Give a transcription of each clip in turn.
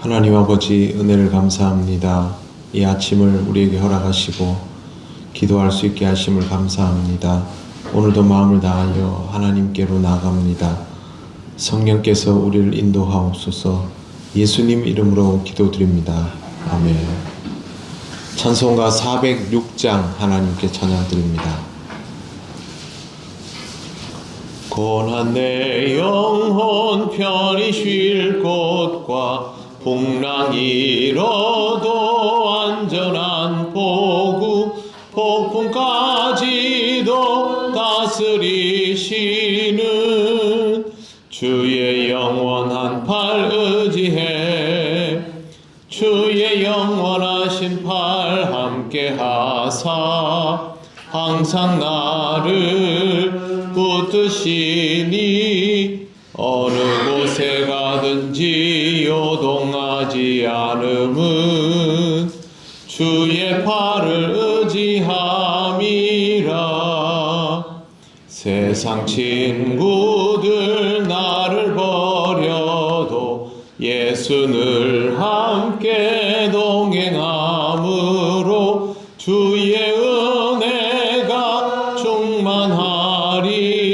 하나님 아버지, 은혜를 감사합니다. 이 아침을 우리에게 허락하시고 기도할 수 있게 하심을 감사합니다. 오늘도 마음을 다하여 하나님께로 나아갑니다. 성령께서 우리를 인도하옵소서. 예수님 이름으로 기도드립니다. 아멘. 찬송가 406장 하나님께 찬양드립니다. 고난 내 영혼 편히 쉴 곳과 풍랑 일어도 안전한 보구, 폭풍까지도 다스리시는 주의 영원한 팔 의지해 주의 영원하신 팔 함께 하사 항상 나를 붙드시니 어느 곳에 가든지 요동하지 않음은 주의 팔을 의지함이라. 세상 친구들 나를 버려도 예수 늘 함께 동행함으로 주의 은혜가 충만하리니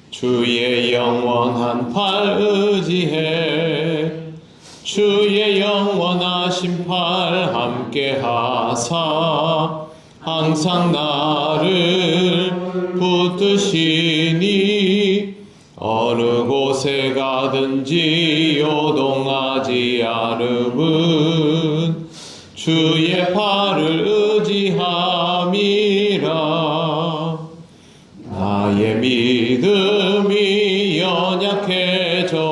주의 영원한 팔 의지해 주의 영원하신 팔 함께 하사 항상 나를 붙드시니 어느 곳에 가든지 요동하지 않음은 주의 팔을 의지함이라. 나의 믿음이 연약해져도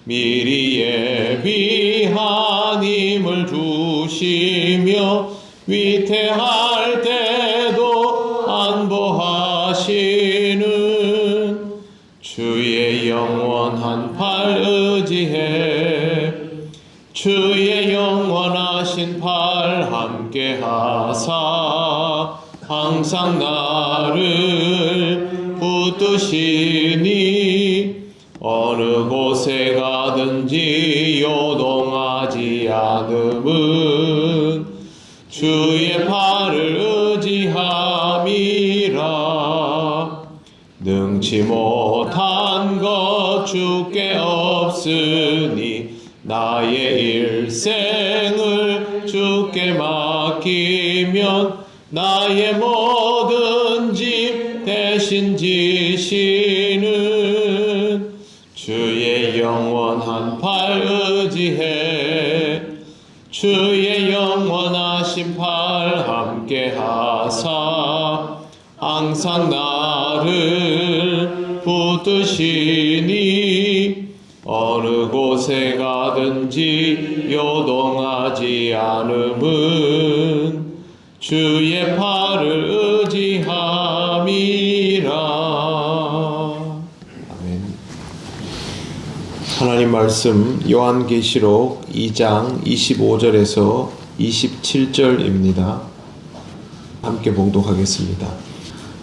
미리 예비한 힘을 주시며 위태할 때도 안보하시는 주의 영원한 팔 의지해 주의 영원하신 팔 함께 하사 항상 나를 붙드시니 어느 곳에 가든지 요동하지 않음은 주의 팔을 의지함이라. 능치 못한 것 주께 없으니 나의 일생을 주께 맡기면 나의 모든 집 대신 지시는 주의 영원한 팔 의지해 주의 영원하신 팔 함께 하사 항상 나를 붙드시니 어느 곳에 가든지 요동하지 않음은 주의 팔을 의지함이라. 아멘. 하나님 말씀 요한계시록 2장 25절에서 27절입니다. 함께 봉독하겠습니다.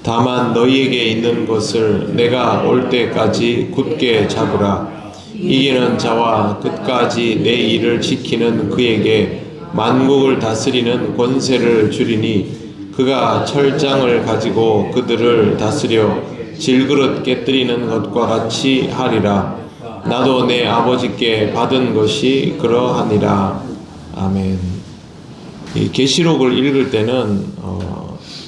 다만 너희에게 있는 것을 내가 올 때까지 굳게 잡으라. 이기는 자와 끝까지 내 일을 지키는 그에게 만국을 다스리는 권세를 주리니 그가 철장을 가지고 그들을 다스려 질그릇 깨뜨리는 것과 같이 하리라. 나도 내 아버지께 받은 것이 그러하니라. 아멘. 이 계시록을 읽을 때는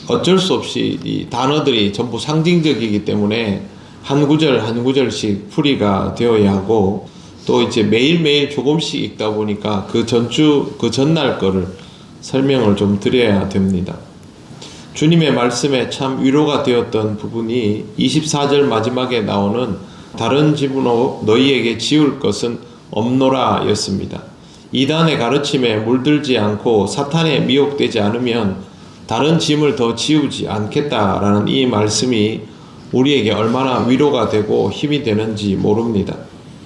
어쩔 수 없이 이 단어들이 전부 상징적이기 때문에 한 구절 한 구절씩 풀이가 되어야 하고, 또 이제 매일매일 조금씩 읽다 보니까 그 전날 거를 설명을 좀 드려야 됩니다. 주님의 말씀에 참 위로가 되었던 부분이 24절 마지막에 나오는 다른 집으로 너희에게 지울 것은 없노라 였습니다. 이단의 가르침에 물들지 않고 사탄에 미혹되지 않으면 다른 짐을 더 지우지 않겠다라는 이 말씀이 우리에게 얼마나 위로가 되고 힘이 되는지 모릅니다.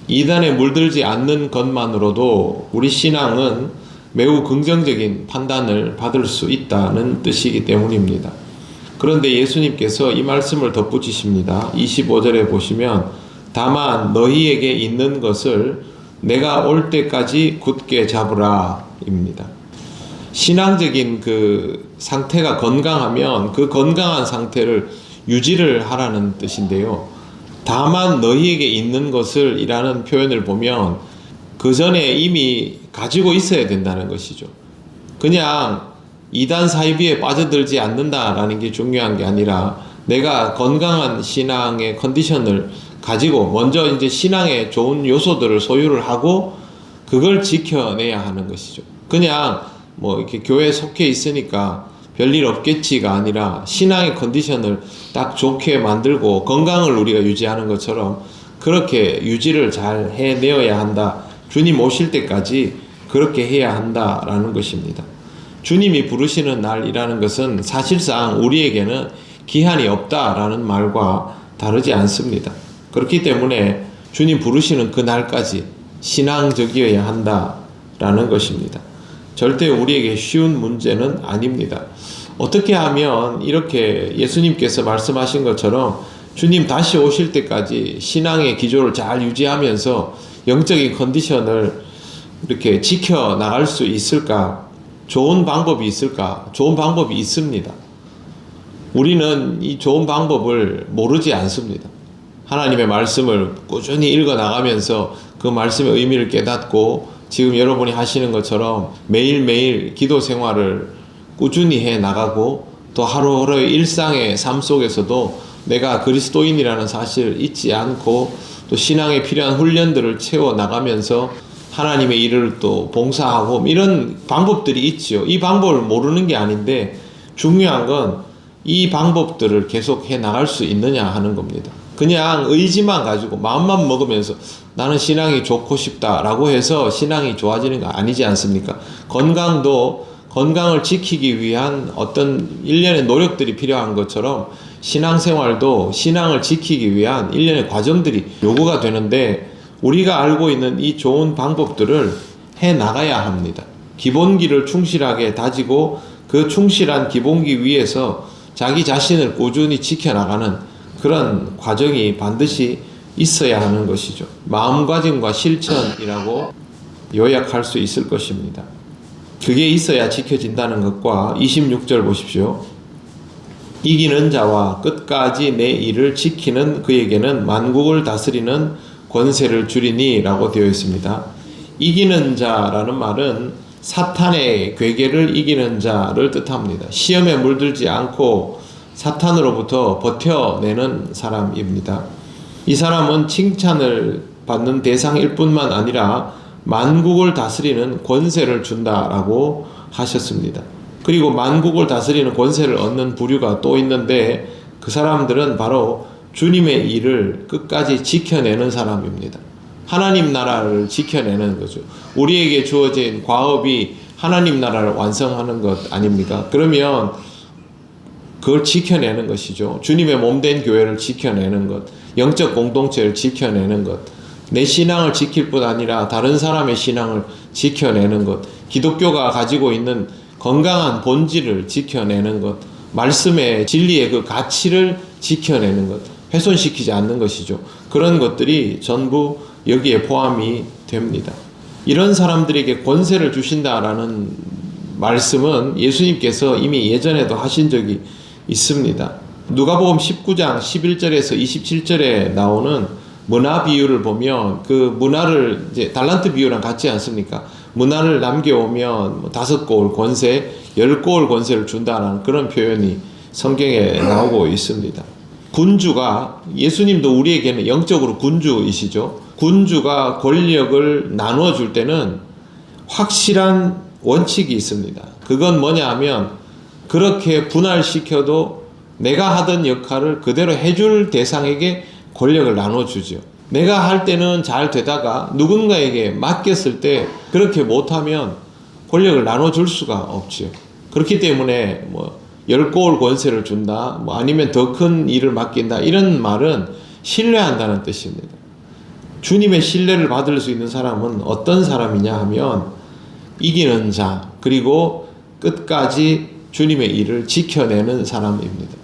이단에 물들지 않는 것만으로도 우리 신앙은 매우 긍정적인 판단을 받을 수 있다는 뜻이기 때문입니다. 그런데 예수님께서 이 말씀을 덧붙이십니다. 25절에 보시면 다만 너희에게 있는 것을 내가 올 때까지 굳게 잡으라입니다. 신앙적인 그 상태가 건강하면 그 건강한 상태를 유지를 하라는 뜻인데요. 다만 너희에게 있는 것을 이라는 표현을 보면 그 전에 이미 가지고 있어야 된다는 것이죠. 그냥 이단 사이비에 빠져들지 않는다라는 게 중요한 게 아니라 내가 건강한 신앙의 컨디션을 가지고 먼저 이제 신앙의 좋은 요소들을 소유를 하고 그걸 지켜내야 하는 것이죠. 그냥 뭐 이렇게 교회에 속해 있으니까 별일 없겠지가 아니라 신앙의 컨디션을 딱 좋게 만들고 건강을 우리가 유지하는 것처럼 그렇게 유지를 잘 해내어야 한다. 주님 오실 때까지 그렇게 해야 한다라는 것입니다. 주님이 부르시는 날이라는 것은 사실상 우리에게는 기한이 없다라는 말과 다르지 않습니다. 그렇기 때문에 주님 부르시는 그 날까지 신앙적이어야 한다라는 것입니다. 절대 우리에게 쉬운 문제는 아닙니다. 어떻게 하면 이렇게 예수님께서 말씀하신 것처럼 주님 다시 오실 때까지 신앙의 기조를 잘 유지하면서 영적인 컨디션을 이렇게 지켜나갈 수 있을까? 좋은 방법이 있을까? 좋은 방법이 있습니다. 우리는 이 좋은 방법을 모르지 않습니다. 하나님의 말씀을 꾸준히 읽어 나가면서 그 말씀의 의미를 깨닫고 지금 여러분이 하시는 것처럼 매일매일 기도 생활을 꾸준히 해 나가고 또 하루하루의 일상의 삶 속에서도 내가 그리스도인이라는 사실을 잊지 않고 또 신앙에 필요한 훈련들을 채워 나가면서 하나님의 일을 또 봉사하고 이런 방법들이 있지요. 이 방법을 모르는 게 아닌데 중요한 건 이 방법들을 계속 해 나갈 수 있느냐 하는 겁니다. 그냥 의지만 가지고 마음만 먹으면서 나는 신앙이 좋고 싶다라고 해서 신앙이 좋아지는 거 아니지 않습니까? 건강을 지키기 위한 어떤 일련의 노력들이 필요한 것처럼 신앙생활도 신앙을 지키기 위한 일련의 과정들이 요구가 되는데 우리가 알고 있는 이 좋은 방법들을 해 나가야 합니다. 기본기를 충실하게 다지고 그 충실한 기본기 위에서 자기 자신을 꾸준히 지켜나가는 그런 과정이 반드시 있어야 하는 것이죠. 마음가짐과 실천이라고 요약할 수 있을 것입니다. 그게 있어야 지켜진다는 것과 26절 보십시오. 이기는 자와 끝까지 내 일을 지키는 그에게는 만국을 다스리는 권세를 주리니 라고 되어 있습니다. 이기는 자라는 말은 사탄의 괴계를 이기는 자를 뜻합니다. 시험에 물들지 않고 사탄으로부터 버텨내는 사람입니다. 이 사람은 칭찬을 받는 대상일 뿐만 아니라 만국을 다스리는 권세를 준다라고 하셨습니다. 그리고 만국을 다스리는 권세를 얻는 부류가 또 있는데 그 사람들은 바로 주님의 일을 끝까지 지켜내는 사람입니다. 하나님 나라를 지켜내는 거죠. 우리에게 주어진 과업이 하나님 나라를 완성하는 것 아닙니까? 그러면 그걸 지켜내는 것이죠. 주님의 몸된 교회를 지켜내는 것, 영적 공동체를 지켜내는 것, 내 신앙을 지킬 뿐 아니라 다른 사람의 신앙을 지켜내는 것, 기독교가 가지고 있는 건강한 본질을 지켜내는 것, 말씀의 진리의 그 가치를 지켜내는 것, 훼손시키지 않는 것이죠. 그런 것들이 전부 여기에 포함이 됩니다. 이런 사람들에게 권세를 주신다라는 말씀은 예수님께서 이미 예전에도 하신 적이 있습니다. 누가복음 19장 11절에서 27절에 나오는 문화 비유를 보면 그 문화를 이제 달란트 비유랑 같지 않습니까? 문화를 남겨오면 5골 권세, 10골 권세를 준다는 그런 표현이 성경에 나오고 있습니다. 군주가, 예수님도 우리에게는 영적으로 군주이시죠. 군주가 권력을 나누어 줄 때는 확실한 원칙이 있습니다. 그건 뭐냐 하면 그렇게 분할시켜도 내가 하던 역할을 그대로 해줄 대상에게 권력을 나눠주죠. 내가 할 때는 잘 되다가 누군가에게 맡겼을 때 그렇게 못하면 권력을 나눠줄 수가 없죠. 그렇기 때문에 10골 권세를 준다, 아니면 더 큰 일을 맡긴다, 이런 말은 신뢰한다는 뜻입니다. 주님의 신뢰를 받을 수 있는 사람은 어떤 사람이냐 하면 이기는 자, 그리고 끝까지 주님의 일을 지켜내는 사람입니다.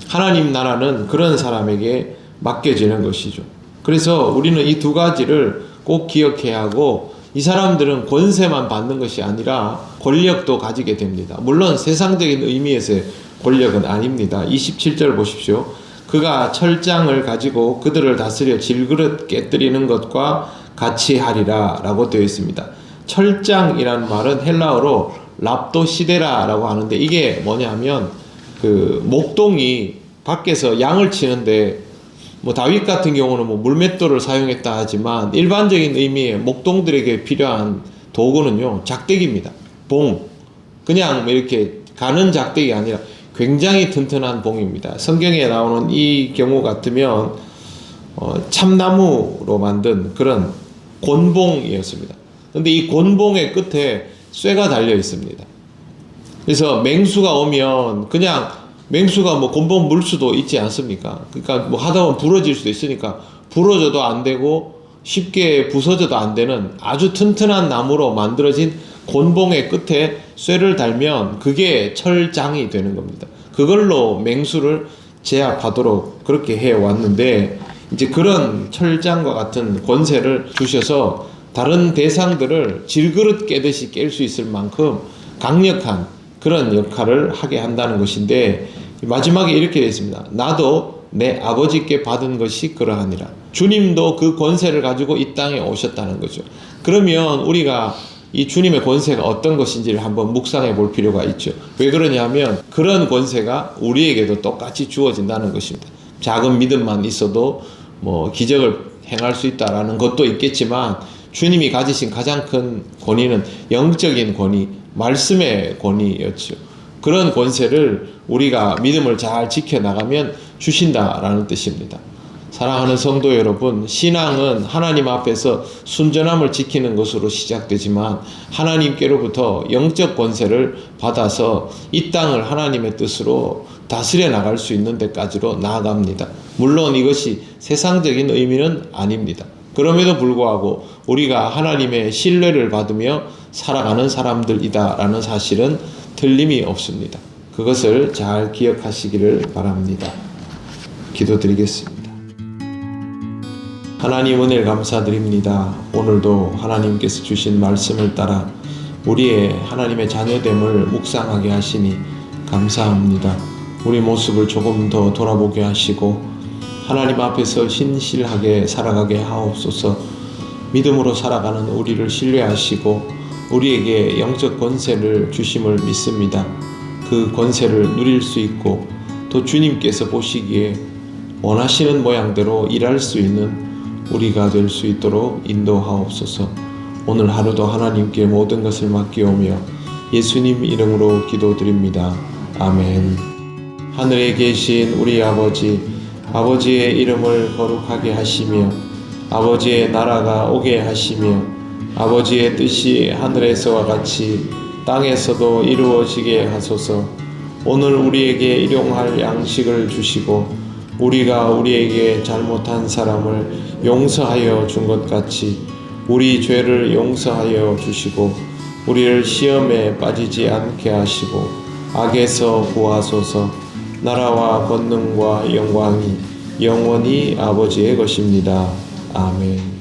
하나님 나라는 그런 사람에게 맡겨지는 것이죠. 그래서 우리는 이 두 가지를 꼭 기억해야 하고, 이 사람들은 권세만 받는 것이 아니라 권력도 가지게 됩니다. 물론 세상적인 의미에서의 권력은 아닙니다. 27절 보십시오. 그가 철장을 가지고 그들을 다스려 질그릇 깨뜨리는 것과 같이 하리라 라고 되어 있습니다. 철장이라는 말은 헬라어로 랍도시데라라고 하는데, 이게 뭐냐면 그 목동이 밖에서 양을 치는데, 뭐 다윗 같은 경우는 뭐 물맷돌을 사용했다 하지만 일반적인 의미의 목동들에게 필요한 도구는요, 작대기입니다. 봉. 그냥 뭐 이렇게 가는 작대기가 아니라 굉장히 튼튼한 봉입니다. 성경에 나오는 이 경우 같으면 참나무로 만든 그런 곤봉이었습니다. 근데 이 곤봉의 끝에 쇠가 달려 있습니다. 그래서 맹수가 오면 그냥 맹수가 뭐 곤봉 물 수도 있지 않습니까? 그러니까 뭐 하다 보면 부러질 수도 있으니까 부러져도 안 되고 쉽게 부서져도 안 되는 아주 튼튼한 나무로 만들어진 곤봉의 끝에 쇠를 달면 그게 철장이 되는 겁니다. 그걸로 맹수를 제압하도록 그렇게 해왔는데, 이제 그런 철장과 같은 권세를 주셔서 다른 대상들을 질그릇 깨듯이 깰 수 있을 만큼 강력한 그런 역할을 하게 한다는 것인데, 마지막에 이렇게 되어 있습니다. 나도 내 아버지께 받은 것이 그러하니라. 주님도 그 권세를 가지고 이 땅에 오셨다는 거죠. 그러면 우리가 이 주님의 권세가 어떤 것인지를 한번 묵상해 볼 필요가 있죠. 왜 그러냐면 그런 권세가 우리에게도 똑같이 주어진다는 것입니다. 작은 믿음만 있어도 뭐 기적을 행할 수 있다라는 것도 있겠지만, 주님이 가지신 가장 큰 권위는 영적인 권위, 말씀의 권위였죠. 그런 권세를 우리가 믿음을 잘 지켜나가면 주신다라는 뜻입니다. 사랑하는 성도 여러분, 신앙은 하나님 앞에서 순전함을 지키는 것으로 시작되지만 하나님께로부터 영적 권세를 받아서 이 땅을 하나님의 뜻으로 다스려 나갈 수 있는 데까지로 나아갑니다. 물론 이것이 세상적인 의미는 아닙니다. 그럼에도 불구하고 우리가 하나님의 신뢰를 받으며 살아가는 사람들이다라는 사실은 틀림이 없습니다. 그것을 잘 기억하시기를 바랍니다. 기도드리겠습니다. 하나님 은혜를 감사드립니다. 오늘도 하나님께서 주신 말씀을 따라 우리의 하나님의 자녀됨을 묵상하게 하시니 감사합니다. 우리 모습을 조금 더 돌아보게 하시고 하나님 앞에서 신실하게 살아가게 하옵소서. 믿음으로 살아가는 우리를 신뢰하시고 우리에게 영적 권세를 주심을 믿습니다. 그 권세를 누릴 수 있고 또 주님께서 보시기에 원하시는 모양대로 일할 수 있는 우리가 될 수 있도록 인도하옵소서. 오늘 하루도 하나님께 모든 것을 맡기오며 예수님 이름으로 기도드립니다. 아멘. 하늘에 계신 우리 아버지, 아버지의 이름을 거룩하게 하시며 아버지의 나라가 오게 하시며 아버지의 뜻이 하늘에서와 같이 땅에서도 이루어지게 하소서. 오늘 우리에게 일용할 양식을 주시고 우리가 우리에게 잘못한 사람을 용서하여 준 것 같이 우리 죄를 용서하여 주시고 우리를 시험에 빠지지 않게 하시고 악에서 구하소서. 나라와 권능과 영광이 영원히 아버지의 것입니다. 아멘.